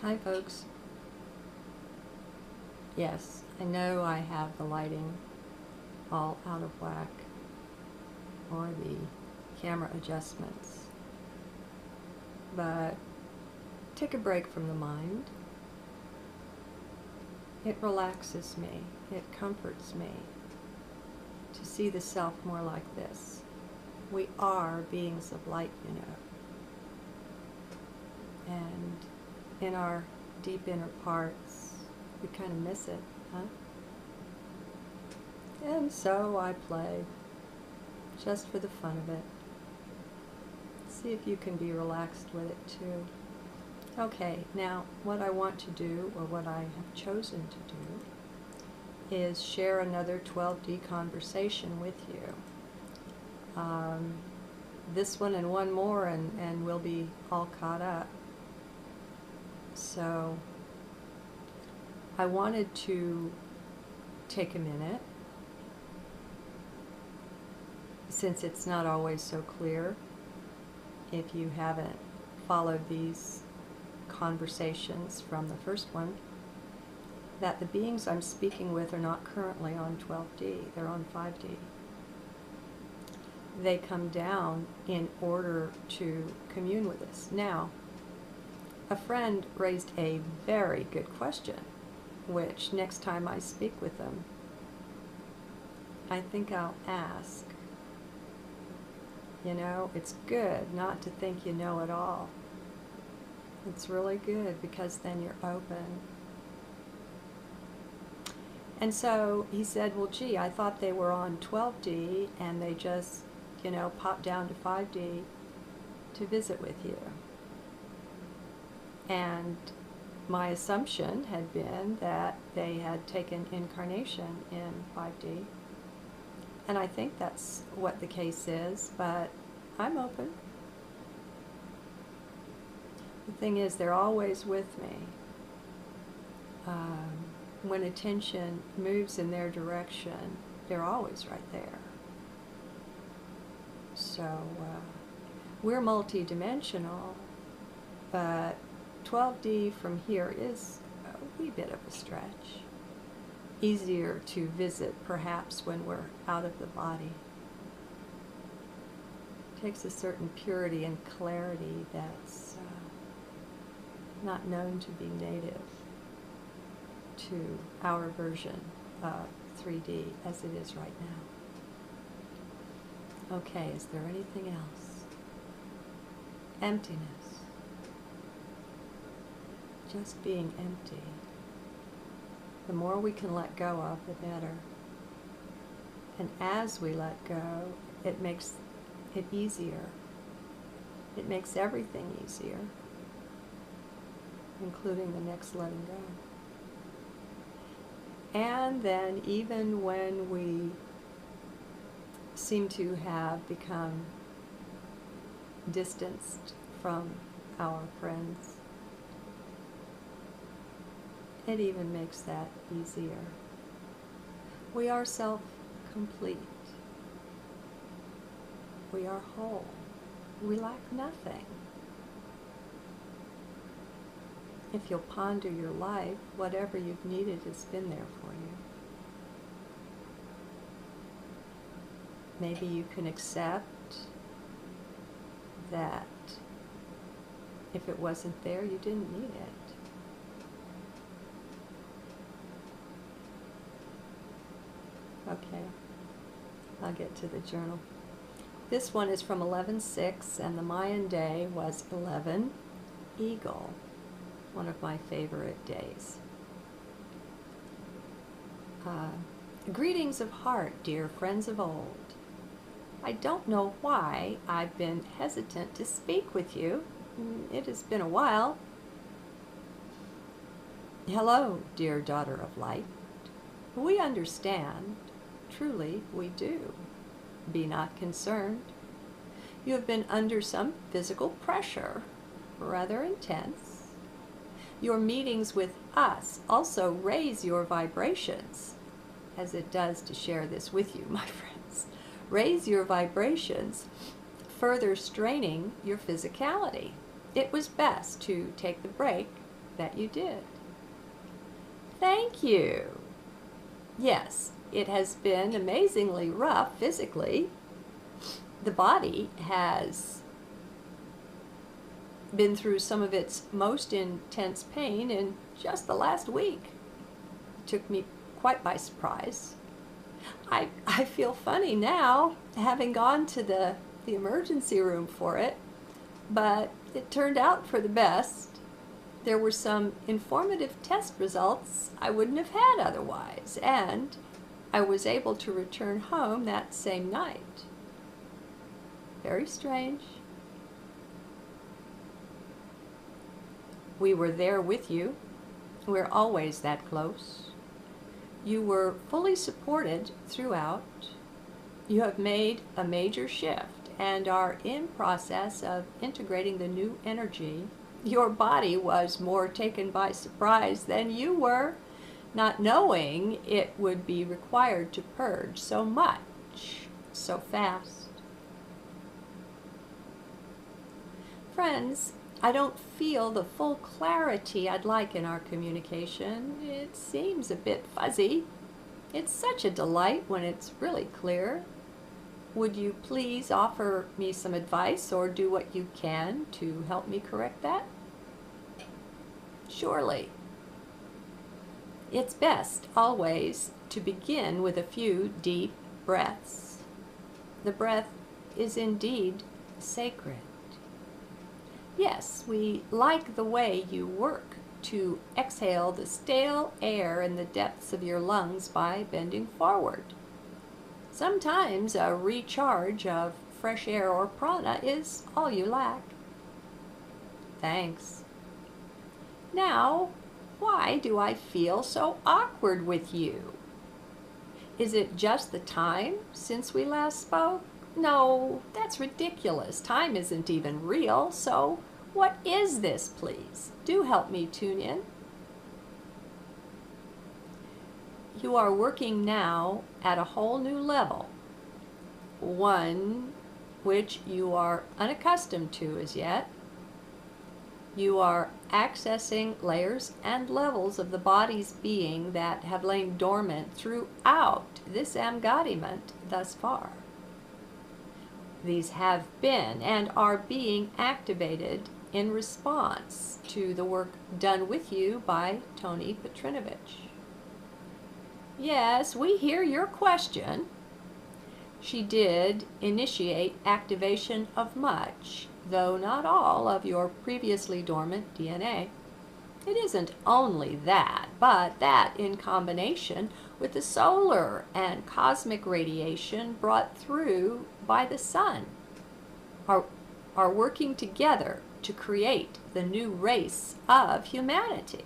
Hi folks. Yes, I know I have the lighting all out of whack, or the camera adjustments, but take a break from the mind. It relaxes me, it comforts me to see the self more like this. We are beings of light, you know. And in our deep inner parts, we kind of miss it, huh? And so I play, just for the fun of it. See if you can be relaxed with it too. Okay, now what I want to do, or what I have chosen to do, is share another 12D conversation with you. This one and one more, and we'll be all caught up. So I wanted to take a minute, since it's not always so clear if you haven't followed these conversations from the first one, that the beings I'm speaking with are not currently on 12D, they're on 5D. They come down in order to commune with us. Now, a friend raised a very good question, which next time I speak with them, I think I'll ask. You know, it's good not to think you know it all. It's really good, because then you're open. And so he said, well, gee, I thought they were on 12D and they just, you know, popped down to 5D to visit with you. And my assumption had been that they had taken incarnation in 5D. And I think that's what the case is, but I'm open. The thing is, they're always with me. When attention moves in their direction, they're always right there. So we're multidimensional, but 12D from here is a wee bit of a stretch. Easier to visit perhaps when we're out of the body. It takes a certain purity and clarity that's not known to be native to our version of 3D as it is right now. Okay, is there anything else? Emptiness. Just being empty. The more we can let go of, the better. And as we let go, it makes it easier. It makes everything easier, including the next letting go. And then even when we seem to have become distanced from our friends, it even makes that easier. We are self-complete. We are whole. We lack nothing. If you'll ponder your life, whatever you've needed has been there for you. Maybe you can accept that if it wasn't there, you didn't need it. Okay, I'll get to the journal. This one is from 11/6, and the Mayan day was 11 Eagle, one of my favorite days. Greetings of heart, dear friends of old. I don't know why I've been hesitant to speak with you. It has been a while. Hello, dear daughter of light. We understand. Truly, we do. Be not concerned. You have been under some physical pressure, rather intense. Your meetings with us also raise your vibrations, as it does to share this with you, my friends. Raise your vibrations, further straining your physicality. It was best to take the break that you did. Thank you. Yes, it has been amazingly rough physically. The body has been through some of its most intense pain in just the last week. It took me quite by surprise. I feel funny now, having gone to the emergency room for it, but it turned out for the best. There were some informative test results I wouldn't have had otherwise, and I was able to return home that same night. Very strange. We were there with you. We're always that close. You were fully supported throughout. You have made a major shift and are in process of integrating the new energy. Your body was more taken by surprise than you were, not knowing it would be required to purge so much, so fast. Friends, I don't feel the full clarity I'd like in our communication. It seems a bit fuzzy. It's such a delight when it's really clear. Would you please offer me some advice or do what you can to help me correct that? Surely. It's best always to begin with a few deep breaths. The breath is indeed sacred. Yes, we like the way you work to exhale the stale air in the depths of your lungs by bending forward. Sometimes a recharge of fresh air or prana is all you lack. Thanks. Now, why do I feel so awkward with you? Is it just the time since we last spoke? No, that's ridiculous. Time isn't even real, so what is this, please? Do help me tune in. You are working now at a whole new level, one which you are unaccustomed to as yet. You are accessing layers and levels of the body's being that have lain dormant throughout this embodiment thus far. These have been and are being activated in response to the work done with you by Tony Petrinovich. Yes, we hear your question. She did initiate activation of much, though not all, of your previously dormant DNA. It isn't only that, but that in combination with the solar and cosmic radiation brought through by the sun are working together to create the new race of humanity.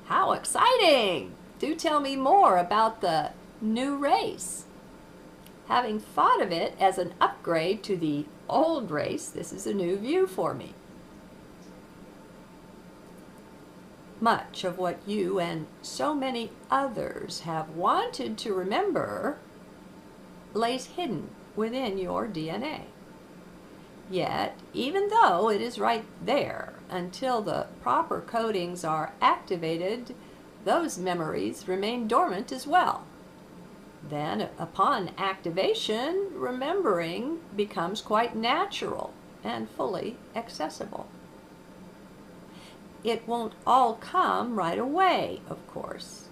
How exciting! Do tell me more about the new race. Having thought of it as an upgrade to the old race, this is a new view for me. Much of what you and so many others have wanted to remember lays hidden within your DNA. Yet, even though it is right there, until the proper codings are activated, those memories remain dormant as well. Then, upon activation, remembering becomes quite natural and fully accessible. It won't all come right away, of course.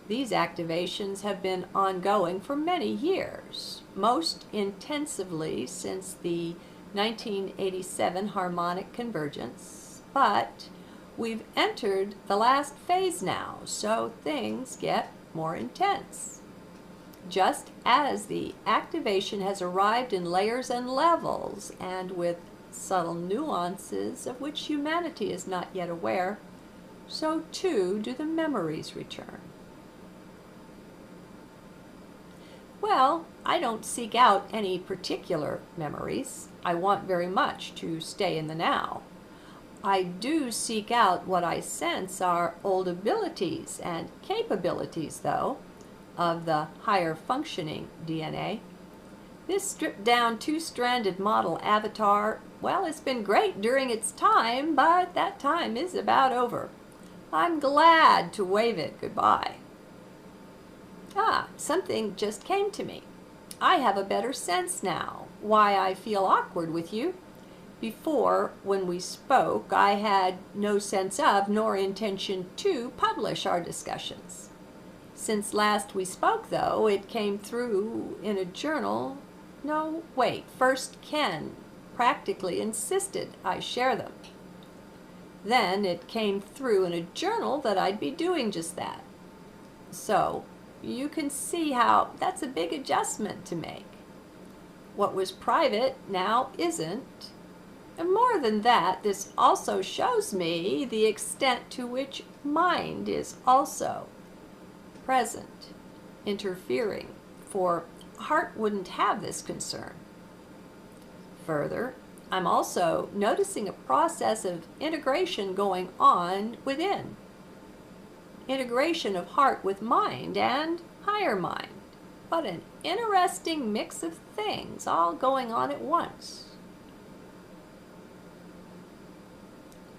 These activations have been ongoing for many years, most intensively since the 1987 harmonic convergence, but we've entered the last phase now, so things get more intense. Just as the activation has arrived in layers and levels, and with subtle nuances of which humanity is not yet aware, so too do the memories return. Well, I don't seek out any particular memories. I want very much to stay in the now. I do seek out what I sense are old abilities and capabilities, though, of the higher functioning DNA. This stripped down two-stranded model avatar Well, it's been great during its time, but that time is about over. I'm glad to wave it goodbye. Something just came to me. I have a better sense now why I feel awkward with you. Before, when we spoke, I had no sense of nor intention to publish our discussions. Since last we spoke, though, it came through in a journal. No, wait, first Ken practically insisted I share them. Then it came through in a journal that I'd be doing just that. So, you can see how that's a big adjustment to make. What was private now isn't. And more than that, this also shows me the extent to which mind is also present, interfering, for heart wouldn't have this concern. Further, I'm also noticing a process of integration going on within. Integration of heart with mind and higher mind. What an interesting mix of things all going on at once.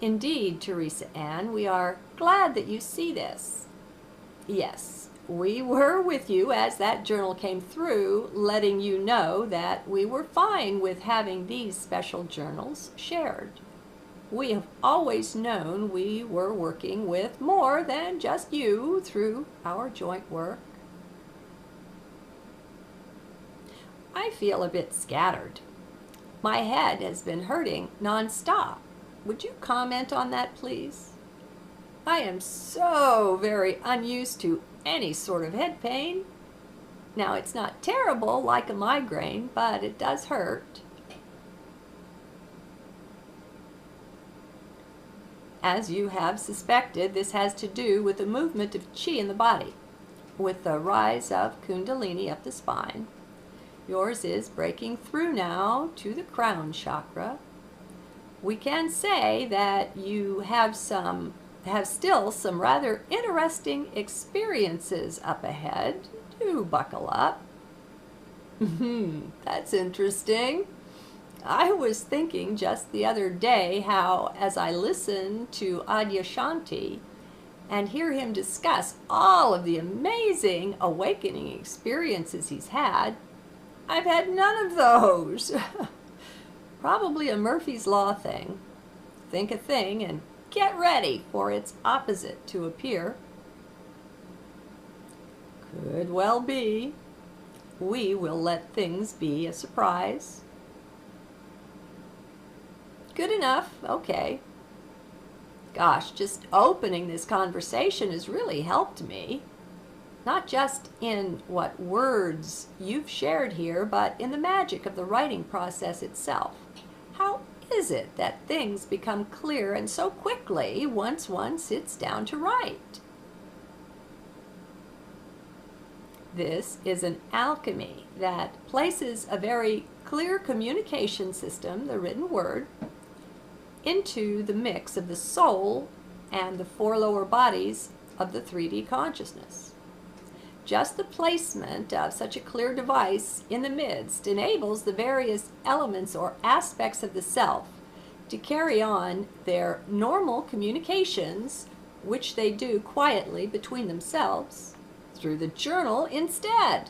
Indeed, Teresa Ann, we are glad that you see this. Yes, we were with you as that journal came through, letting you know that we were fine with having these special journals shared. We have always known we were working with more than just you through our joint work. I feel a bit scattered. My head has been hurting nonstop. Would you comment on that, please? I am so very unused to any sort of head pain. Now, it's not terrible like a migraine, but it does hurt. As you have suspected, this has to do with the movement of chi in the body, with the rise of Kundalini up the spine. Yours is breaking through now to the crown chakra. We can say that you have still some rather interesting experiences up ahead. Do buckle up. That's interesting. I was thinking just the other day how, as I listen to Adyashanti and hear him discuss all of the amazing awakening experiences he's had, I've had none of those. Probably a Murphy's Law thing. Think a thing and get ready for its opposite to appear. Could well be. We will let things be a surprise. Good enough, okay. Gosh, just opening this conversation has really helped me. Not just in what words you've shared here, but in the magic of the writing process itself. How is it that things become clear and so quickly once one sits down to write? This is an alchemy that places a very clear communication system, the written word, into the mix of the soul and the four lower bodies of the 3D consciousness. Just the placement of such a clear device in the midst enables the various elements or aspects of the self to carry on their normal communications, which they do quietly between themselves, through the journal instead.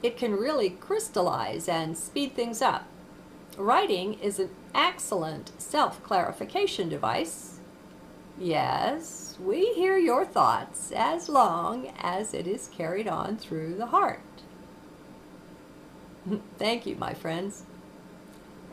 It can really crystallize and speed things up. Writing is an excellent self-clarification device. Yes, we hear your thoughts as long as it is carried on through the heart. Thank you, my friends.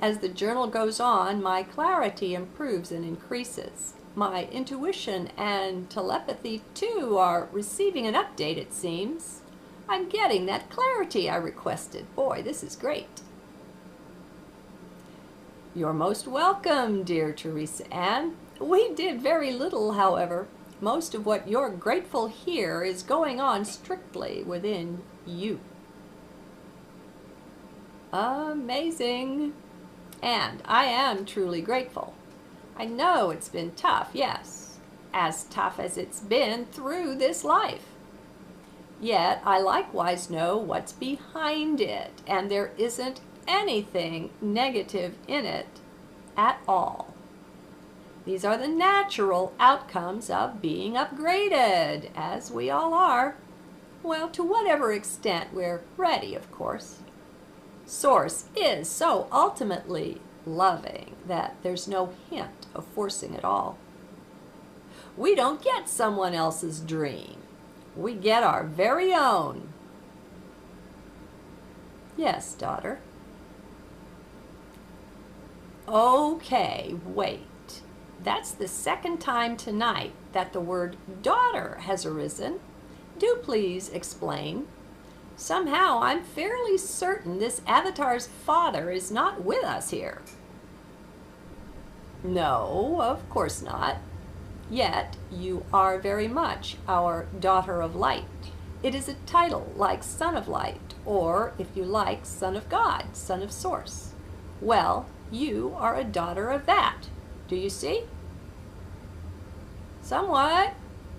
As the journal goes on, my clarity improves and increases. My intuition and telepathy, too, are receiving an update, it seems. I'm getting that clarity I requested. Boy, this is great. You're most welcome, dear Teresa Ann. We did very little, however. Most of what you're grateful here is going on strictly within you. Amazing. And I am truly grateful. I know it's been tough, yes, as tough as it's been through this life. Yet I likewise know what's behind it, and there isn't anything negative in it at all. These are the natural outcomes of being upgraded, as we all are. Well, to whatever extent we're ready, of course. Source is so ultimately loving that there's no hint of forcing it all. We don't get someone else's dream. We get our very own. Yes, daughter. Okay, wait. That's the second time tonight that the word daughter has arisen. Do please explain. Somehow I'm fairly certain this avatar's father is not with us here. No, of course not. Yet you are very much our daughter of light. It is a title like Son of Light, or if you like, Son of God, Son of Source. Well, you are a daughter of that. Do you see? Somewhat.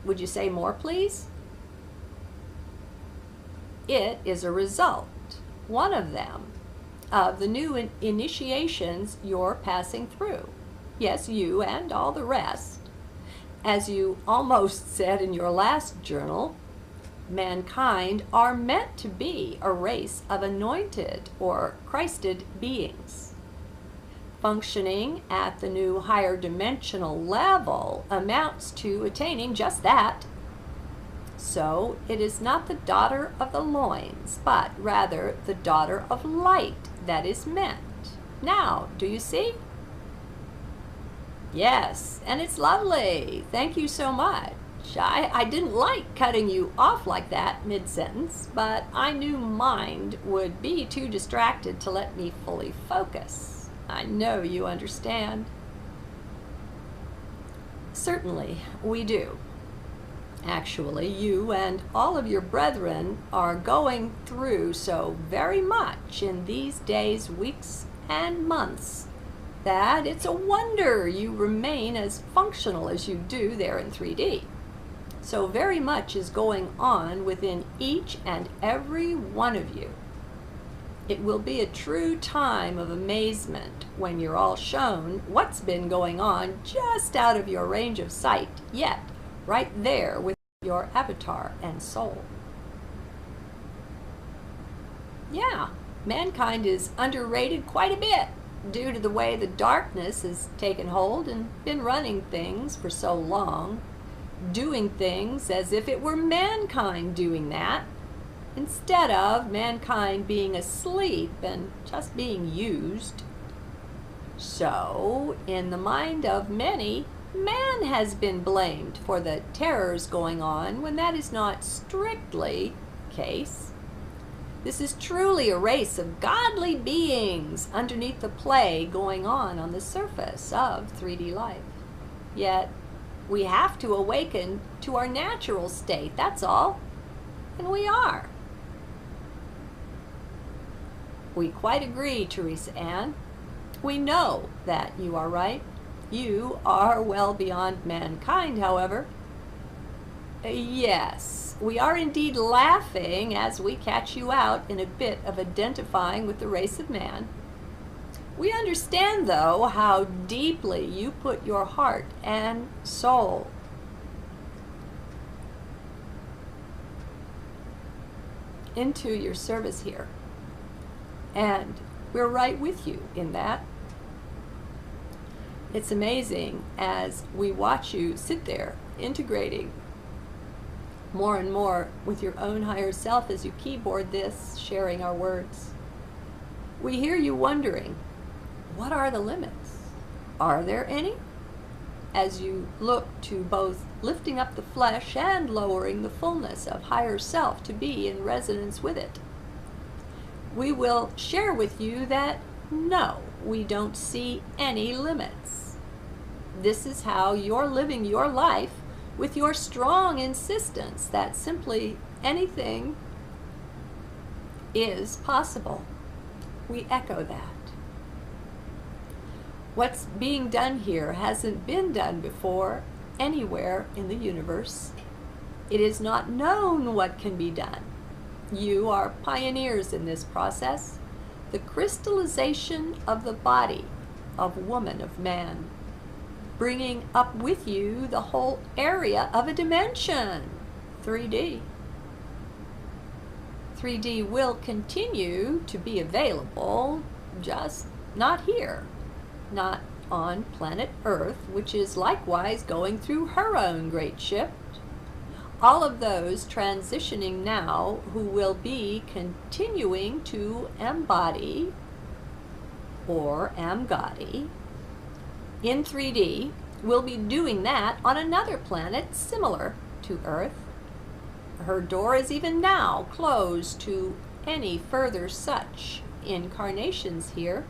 Would you say more, please? It is a result, one of them, of the new initiations you're passing through. Yes, you and all the rest. As you almost said in your last journal, mankind are meant to be a race of anointed or Christed beings. Functioning at the new higher dimensional level amounts to attaining just that. So it is not the daughter of the loins, but rather the daughter of light that is meant. Now, do you see? Yes, and it's lovely. Thank you so much. I didn't like cutting you off like that mid-sentence, but I knew mind would be too distracted to let me fully focus. I know you understand. Certainly, we do. Actually, you and all of your brethren are going through so very much in these days, weeks, and months that it's a wonder you remain as functional as you do there in 3D. So very much is going on within each and every one of you. It will be a true time of amazement when you're all shown what's been going on just out of your range of sight, yet right there with your avatar and soul. Yeah, mankind is underrated quite a bit due to the way the darkness has taken hold and been running things for so long, doing things as if it were mankind doing that, instead of mankind being asleep and just being used. So, in the mind of many, man has been blamed for the terrors going on when that is not strictly the case. This is truly a race of godly beings underneath the play going on the surface of 3D life. Yet, we have to awaken to our natural state, that's all. And we are. We quite agree, Teresa Ann. We know that you are right. You are well beyond mankind, however. Yes, we are indeed laughing as we catch you out in a bit of identifying with the race of man. We understand, though, how deeply you put your heart and soul into your service here. And we're right with you in that. It's amazing as we watch you sit there integrating more and more with your own higher self as you keyboard this, sharing our words. We hear you wondering, what are the limits? Are there any? As you look to both lifting up the flesh and lowering the fullness of higher self to be in resonance with it. We will share with you that no, we don't see any limits. This is how you're living your life with your strong insistence that simply anything is possible. We echo that. What's being done here hasn't been done before anywhere in the universe. It is not known what can be done. You are pioneers in this process, the crystallization of the body of woman, of man, bringing up with you the whole area of a dimension, 3D. 3D will continue to be available, just not here, not on planet Earth, which is likewise going through her own great shift. All of those transitioning now who will be continuing to embody or am-gody in 3D will be doing that on another planet similar to Earth. Her door is even now closed to any further such incarnations here.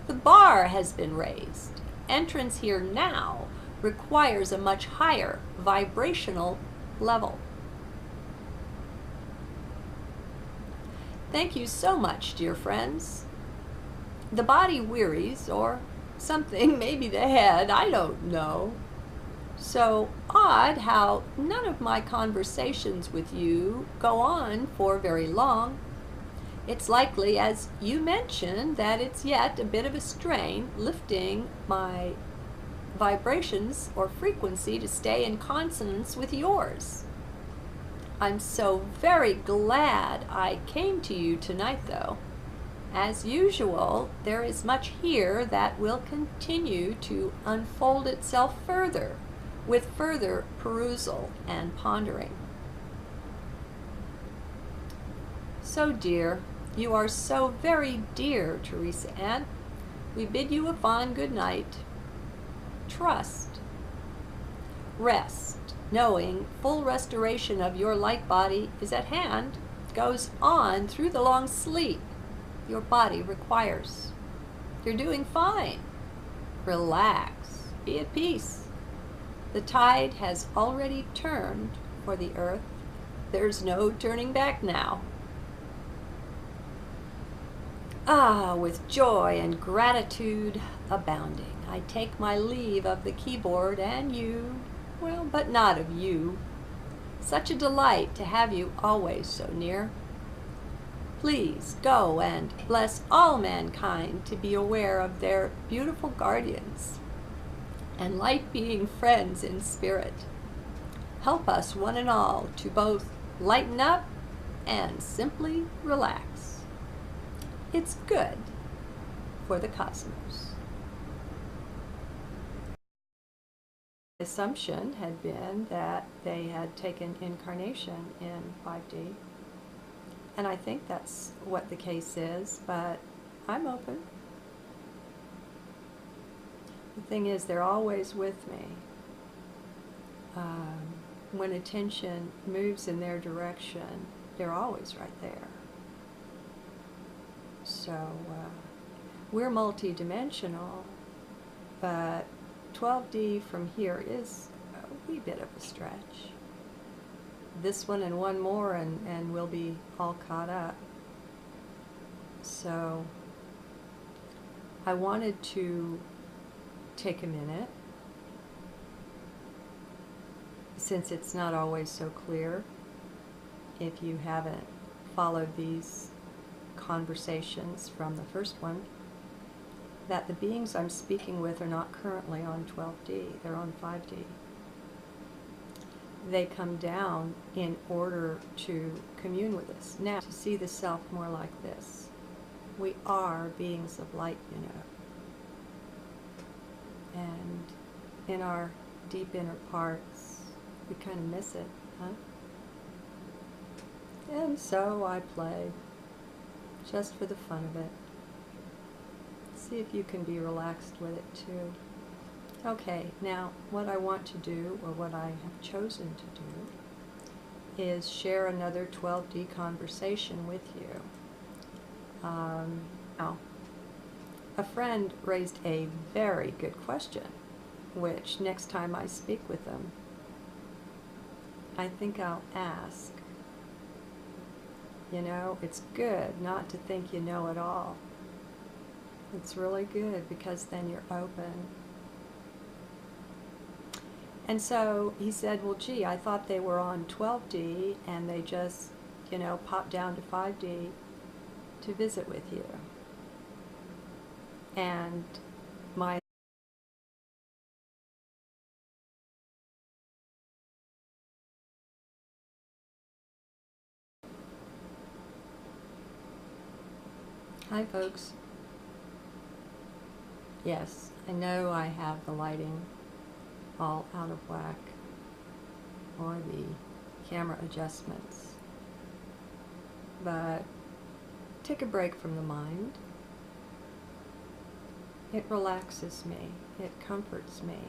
The bar has been raised. Entrance here now requires a much higher vibrational level. Thank you so much, dear friends. The body wearies, or something, maybe the head, I don't know. So odd how none of my conversations with you go on for very long. It's likely, as you mentioned, that it's yet a bit of a strain lifting my vibrations or frequency to stay in consonance with yours. I'm so very glad I came to you tonight, though. As usual, there is much here that will continue to unfold itself further with further perusal and pondering. So dear, you are so very dear, Teresa Ann. We bid you a fond good night. Trust. Rest, knowing full restoration of your light body is at hand, goes on through the long sleep your body requires. You're doing fine. Relax. Be at peace. The tide has already turned for the earth. There's no turning back now. Ah, with joy and gratitude abounding, I take my leave of the keyboard and you, well, but not of you. Such a delight to have you always so near. Please go and bless all mankind to be aware of their beautiful guardians and light-being friends in spirit. Help us one and all to both lighten up and simply relax. It's good for the cosmos. The assumption had been that they had taken incarnation in 5D. And I think that's what the case is, but I'm open. The thing is, they're always with me. When attention moves in their direction, they're always right there. So we're multi-dimensional, but 12D from here is a wee bit of a stretch. This one and one more and we'll be all caught up. So I wanted to take a minute, since it's not always so clear if you haven't followed these conversations from the first one, that the beings I'm speaking with are not currently on 12D, they're on 5D. They come down in order to commune with us. Now, to see the self more like this. We are beings of light, you know. And in our deep inner parts, we kind of miss it, huh? And so I play, just for the fun of it. See if you can be relaxed with it too. Okay, now what I want to do, or what I have chosen to do, is share another 12D conversation with you. Now, a friend raised a very good question, which next time I speak with them, I think I'll ask. You know, it's good not to think you know it all. It's really good, because then you're open. And so he said, well, gee, I thought they were on 12D and they just, you know, popped down to 5D to visit with you. and my Hi folks. Yes, I know I have the lighting all out of whack, or the camera adjustments, but take a break from the mind. It relaxes me, it comforts me,